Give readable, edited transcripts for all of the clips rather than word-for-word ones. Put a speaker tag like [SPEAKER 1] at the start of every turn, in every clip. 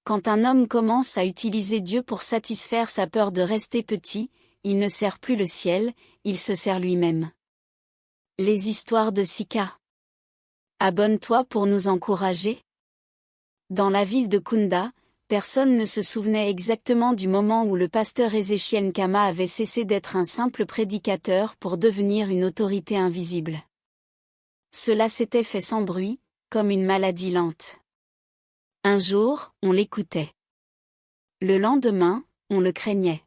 [SPEAKER 1] Quand un homme commence à utiliser Dieu pour satisfaire sa peur de rester petit, il ne sert plus le ciel, il se sert lui-même. Les histoires de Sika. Abonne-toi pour nous encourager. Dans la ville de Kunda, personne ne se souvenait exactement du moment où le pasteur Ezechiel Nkama avait cessé d'être un simple prédicateur pour devenir une autorité invisible. Cela s'était fait sans bruit, comme une maladie lente. Un jour, on l'écoutait. Le lendemain, on le craignait.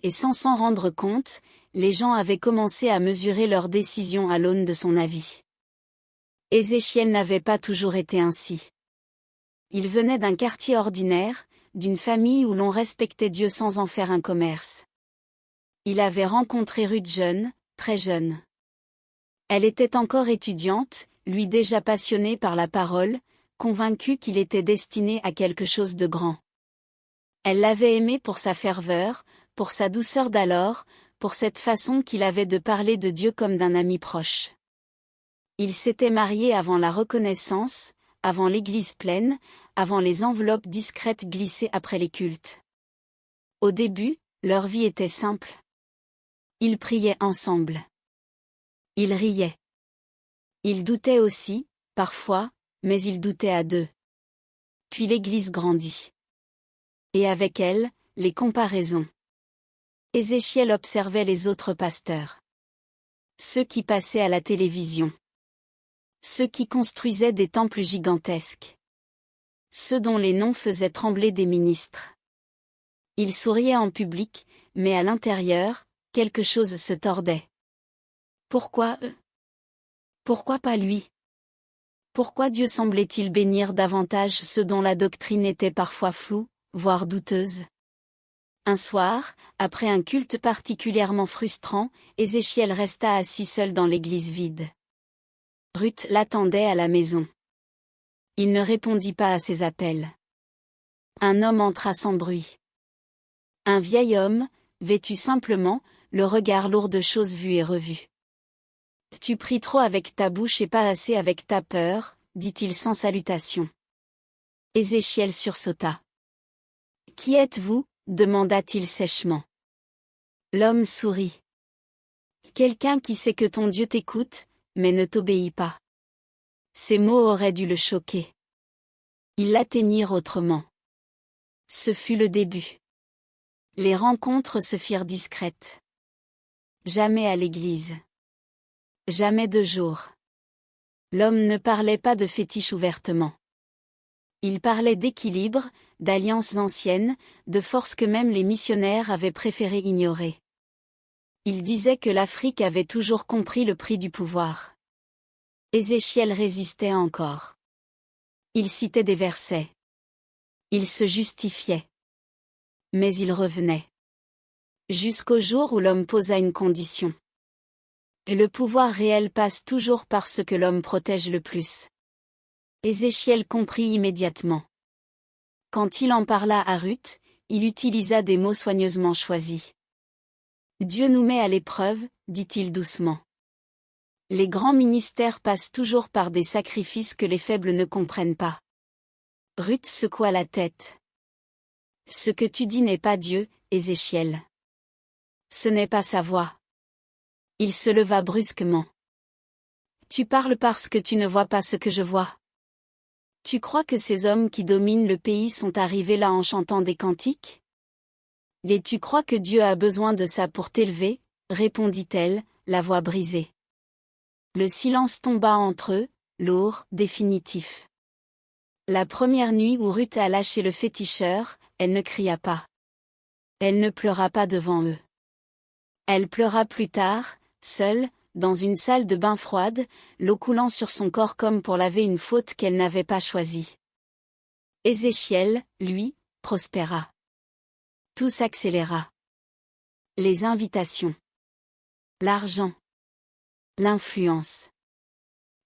[SPEAKER 1] Et sans s'en rendre compte, les gens avaient commencé à mesurer leurs décisions à l'aune de son avis. Ézéchiel n'avait pas toujours été ainsi. Il venait d'un quartier ordinaire, d'une famille où l'on respectait Dieu sans en faire un commerce. Il avait rencontré Ruth jeune, très jeune. Elle était encore étudiante, lui déjà passionné par la parole, convaincu qu'il était destiné à quelque chose de grand. Elle l'avait aimé pour sa ferveur, pour sa douceur d'alors, pour cette façon qu'il avait de parler de Dieu comme d'un ami proche. Ils s'étaient mariés avant la reconnaissance, avant l'église pleine, avant les enveloppes discrètes glissées après les cultes. Au début, leur vie était simple. Ils priaient ensemble. Ils riaient. Ils doutaient aussi, parfois, mais ils doutaient à deux. Puis l'église grandit. Et avec elle, les comparaisons. Ézéchiel observait les autres pasteurs. Ceux qui passaient à la télévision. Ceux qui construisaient des temples gigantesques. Ceux dont les noms faisaient trembler des ministres. Il souriait en public, mais à l'intérieur, quelque chose se tordait. Pourquoi eux? Pourquoi pas lui? Pourquoi Dieu semblait-il bénir davantage ceux dont la doctrine était parfois floue, voire douteuse? Un soir, après un culte particulièrement frustrant, Ézéchiel resta assis seul dans l'église vide. Ruth l'attendait à la maison. Il ne répondit pas à ses appels. Un homme entra sans bruit. Un vieil homme, vêtu simplement, le regard lourd de choses vues et revues. « Tu pries trop avec ta bouche et pas assez avec ta peur », dit-il sans salutation. Ézéchiel sursauta. « Qui êtes-vous » demanda-t-il sèchement. L'homme sourit. « Quelqu'un qui sait que ton Dieu t'écoute, mais ne t'obéit pas. » Ces mots auraient dû le choquer. Ils l'atteignirent autrement. Ce fut le début. Les rencontres se firent discrètes. Jamais à l'église. Jamais de jour. L'homme ne parlait pas de fétiche ouvertement. Il parlait d'équilibre, d'alliances anciennes, de forces que même les missionnaires avaient préféré ignorer. Il disait que l'Afrique avait toujours compris le prix du pouvoir. Ézéchiel résistait encore. Il citait des versets. Il se justifiait. Mais il revenait. Jusqu'au jour où l'homme posa une condition. Le pouvoir réel passe toujours par ce que l'homme protège le plus. Ézéchiel comprit immédiatement. Quand il en parla à Ruth, il utilisa des mots soigneusement choisis. Dieu nous met à l'épreuve, dit-il doucement. Les grands ministères passent toujours par des sacrifices que les faibles ne comprennent pas. Ruth secoua la tête. Ce que tu dis n'est pas Dieu, Ézéchiel. Ce n'est pas sa voix. Il se leva brusquement. Tu parles parce que tu ne vois pas ce que je vois. Tu crois que ces hommes qui dominent le pays sont arrivés là en chantant des cantiques? Et tu crois que Dieu a besoin de ça pour t'élever, répondit-elle, la voix brisée. Le silence tomba entre eux, lourd, définitif. La première nuit où Ruth alla chez le féticheur, elle ne cria pas. Elle ne pleura pas devant eux. Elle pleura plus tard, seule, dans une salle de bain froide, l'eau coulant sur son corps comme pour laver une faute qu'elle n'avait pas choisie. Ézéchiel, lui, prospéra. Tout s'accéléra. Les invitations. L'argent. L'influence.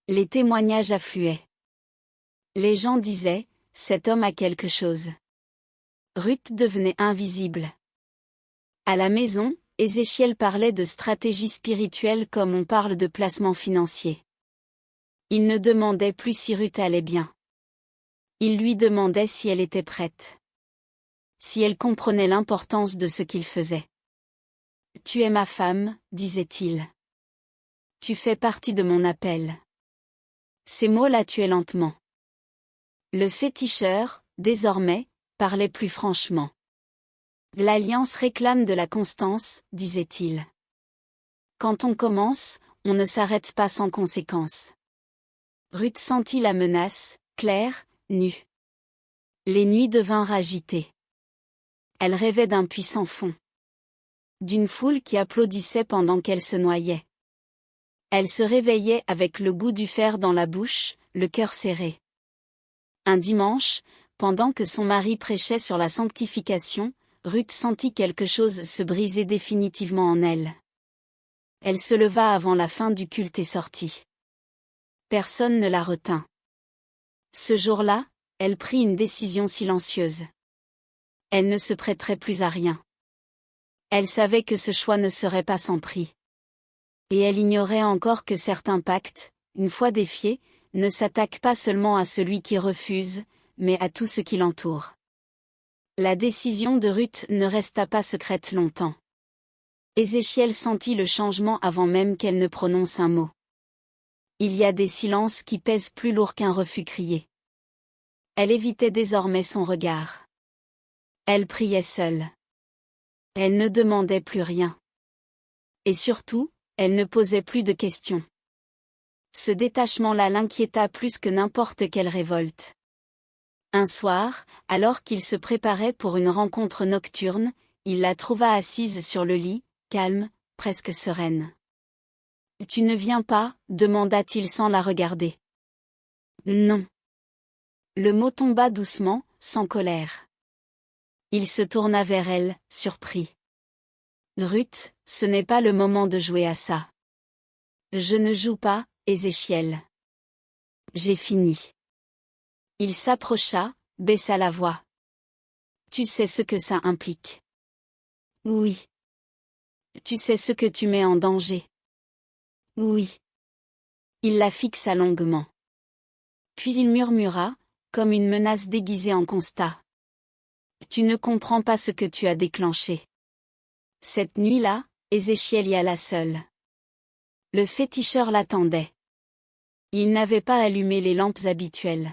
[SPEAKER 1] Les témoignages affluaient. Les gens disaient, cet homme a quelque chose. Ruth devenait invisible. À la maison, Ézéchiel parlait de stratégie spirituelle comme on parle de placement financier. Il ne demandait plus si Ruth allait bien. Il lui demandait si elle était prête. Si elle comprenait l'importance de ce qu'il faisait. Tu es ma femme, disait-il. Tu fais partie de mon appel. Ces mots la tuaient lentement. Le féticheur, désormais, parlait plus franchement. L'alliance réclame de la constance, disait-il. Quand on commence, on ne s'arrête pas sans conséquence. Ruth sentit la menace, claire, nue. Les nuits devinrent agitées. Elle rêvait d'un puissant fond. D'une foule qui applaudissait pendant qu'elle se noyait. Elle se réveillait avec le goût du fer dans la bouche, le cœur serré. Un dimanche, pendant que son mari prêchait sur la sanctification, Ruth sentit quelque chose se briser définitivement en elle. Elle se leva avant la fin du culte et sortit. Personne ne la retint. Ce jour-là, elle prit une décision silencieuse. Elle ne se prêterait plus à rien. Elle savait que ce choix ne serait pas sans prix. Et elle ignorait encore que certains pactes, une fois défiés, ne s'attaquent pas seulement à celui qui refuse, mais à tout ce qui l'entoure. La décision de Ruth ne resta pas secrète longtemps. Ézéchiel sentit le changement avant même qu'elle ne prononce un mot. Il y a des silences qui pèsent plus lourd qu'un refus crié. Elle évitait désormais son regard. Elle priait seule. Elle ne demandait plus rien. Et surtout, elle ne posait plus de questions. Ce détachement-là l'inquiéta plus que n'importe quelle révolte. Un soir, alors qu'il se préparait pour une rencontre nocturne, il la trouva assise sur le lit, calme, presque sereine. « Tu ne viens pas ?» demanda-t-il sans la regarder. « Non. » Le mot tomba doucement, sans colère. Il se tourna vers elle, surpris. « Ruth, ce n'est pas le moment de jouer à ça. »« Je ne joue pas, Ézéchiel. J'ai fini. » Il s'approcha, baissa la voix. « Tu sais ce que ça implique. »« Oui. »« Tu sais ce que tu mets en danger. »« Oui. » Il la fixa longuement. Puis il murmura, comme une menace déguisée en constat. « Tu ne comprends pas ce que tu as déclenché. » Cette nuit-là, Ézéchiel y alla seul. Le féticheur l'attendait. Il n'avait pas allumé les lampes habituelles.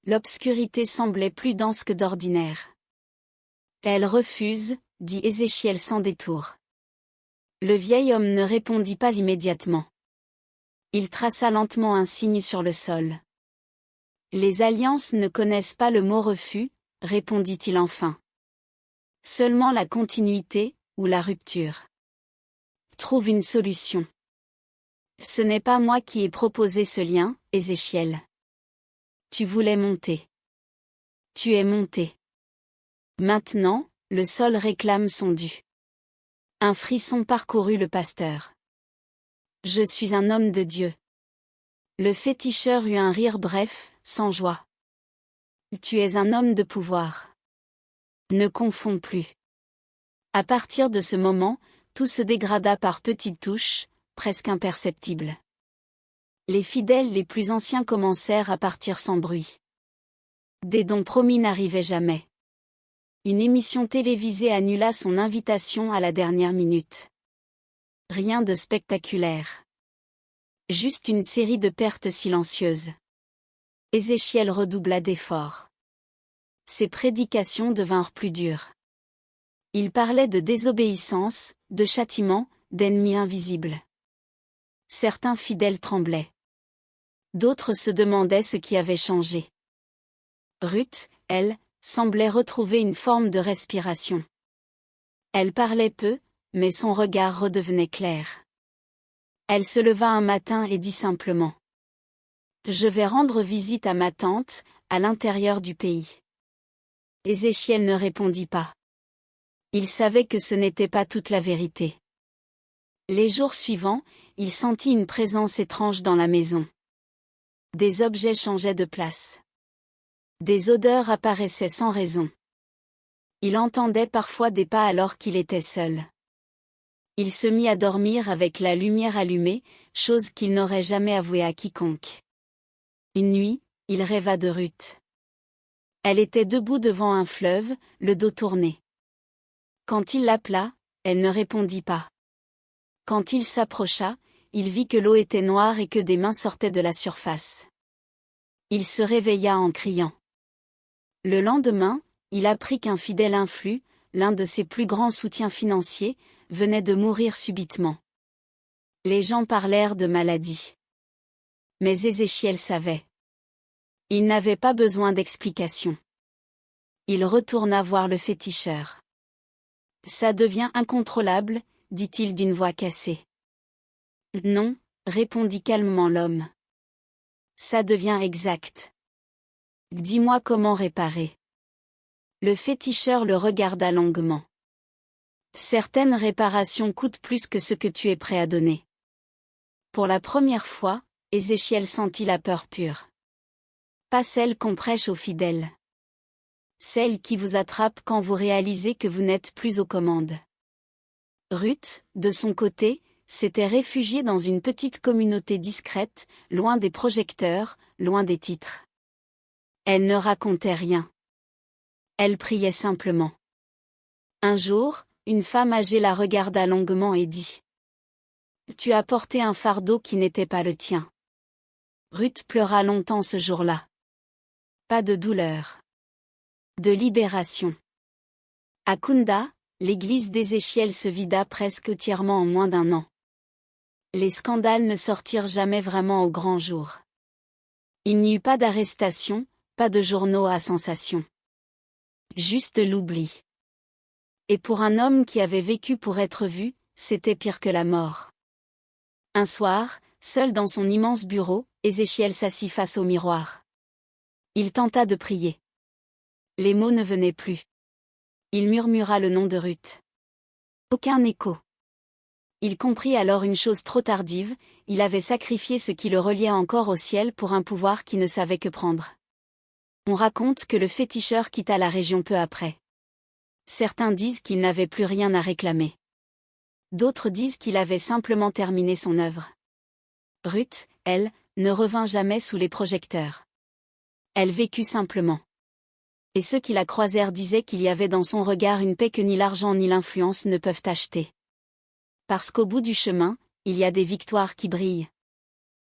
[SPEAKER 1] L'obscurité semblait plus dense que d'ordinaire. « Elle refuse, » dit Ézéchiel sans détour. Le vieil homme ne répondit pas immédiatement. Il traça lentement un signe sur le sol. « Les alliances ne connaissent pas le mot refus, » répondit-il enfin. Seulement la continuité, ou la rupture. Trouve une solution. Ce n'est pas moi qui ai proposé ce lien, Ézéchiel. Tu voulais monter. Tu es monté. Maintenant, le sol réclame son dû. Un frisson parcourut le pasteur. Je suis un homme de Dieu. Le féticheur eut un rire bref, sans joie. Tu es un homme de pouvoir. Ne confonds plus. À partir de ce moment, tout se dégrada par petites touches, presque imperceptibles. Les fidèles les plus anciens commencèrent à partir sans bruit. Des dons promis n'arrivaient jamais. Une émission télévisée annula son invitation à la dernière minute. Rien de spectaculaire. Juste une série de pertes silencieuses. Ézéchiel redoubla d'efforts. Ses prédications devinrent plus dures. Il parlait de désobéissance, de châtiment, d'ennemis invisibles. Certains fidèles tremblaient. D'autres se demandaient ce qui avait changé. Ruth, elle, semblait retrouver une forme de respiration. Elle parlait peu, mais son regard redevenait clair. Elle se leva un matin et dit simplement. « Je vais rendre visite à ma tante, à l'intérieur du pays. » Ézéchiel ne répondit pas. Il savait que ce n'était pas toute la vérité. Les jours suivants, il sentit une présence étrange dans la maison. Des objets changeaient de place. Des odeurs apparaissaient sans raison. Il entendait parfois des pas alors qu'il était seul. Il se mit à dormir avec la lumière allumée, chose qu'il n'aurait jamais avouée à quiconque. Une nuit, il rêva de Ruth. Elle était debout devant un fleuve, le dos tourné. Quand il l'appela, elle ne répondit pas. Quand il s'approcha, il vit que l'eau était noire et que des mains sortaient de la surface. Il se réveilla en criant. Le lendemain, il apprit qu'un fidèle influx, l'un de ses plus grands soutiens financiers, venait de mourir subitement. Les gens parlèrent de maladie. Mais Ézéchiel savait. Il n'avait pas besoin d'explication. Il retourna voir le féticheur. Ça devient incontrôlable, dit-il d'une voix cassée. Non, répondit calmement l'homme. Ça devient exact. Dis-moi comment réparer. Le féticheur le regarda longuement. Certaines réparations coûtent plus que ce que tu es prêt à donner. Pour la première fois, Ézéchiel sentit la peur pure. Pas celle qu'on prêche aux fidèles. Celle qui vous attrape quand vous réalisez que vous n'êtes plus aux commandes. Ruth, de son côté, s'était réfugiée dans une petite communauté discrète, loin des projecteurs, loin des titres. Elle ne racontait rien. Elle priait simplement. Un jour, une femme âgée la regarda longuement et dit : « Tu as porté un fardeau qui n'était pas le tien. » Ruth pleura longtemps ce jour-là. Pas de douleur. De libération. À Kunda, l'église d'Ézéchiel se vida presque entièrement en moins d'1 an. Les scandales ne sortirent jamais vraiment au grand jour. Il n'y eut pas d'arrestation, pas de journaux à sensation. Juste l'oubli. Et pour un homme qui avait vécu pour être vu, c'était pire que la mort. Un soir, seul dans son immense bureau, Ézéchiel s'assit face au miroir. Il tenta de prier. Les mots ne venaient plus. Il murmura le nom de Ruth. Aucun écho. Il comprit alors une chose trop tardive, il avait sacrifié ce qui le reliait encore au ciel pour un pouvoir qui ne savait que prendre. On raconte que le féticheur quitta la région peu après. Certains disent qu'il n'avait plus rien à réclamer. D'autres disent qu'il avait simplement terminé son œuvre. Ruth, elle, ne revint jamais sous les projecteurs. Elle vécut simplement. Et ceux qui la croisèrent disaient qu'il y avait dans son regard une paix que ni l'argent ni l'influence ne peuvent acheter. Parce qu'au bout du chemin, il y a des victoires qui brillent.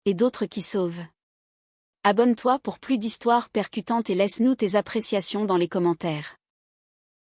[SPEAKER 1] Et d'autres qui sauvent. Abonne-toi pour plus d'histoires percutantes et laisse-nous tes appréciations dans les commentaires.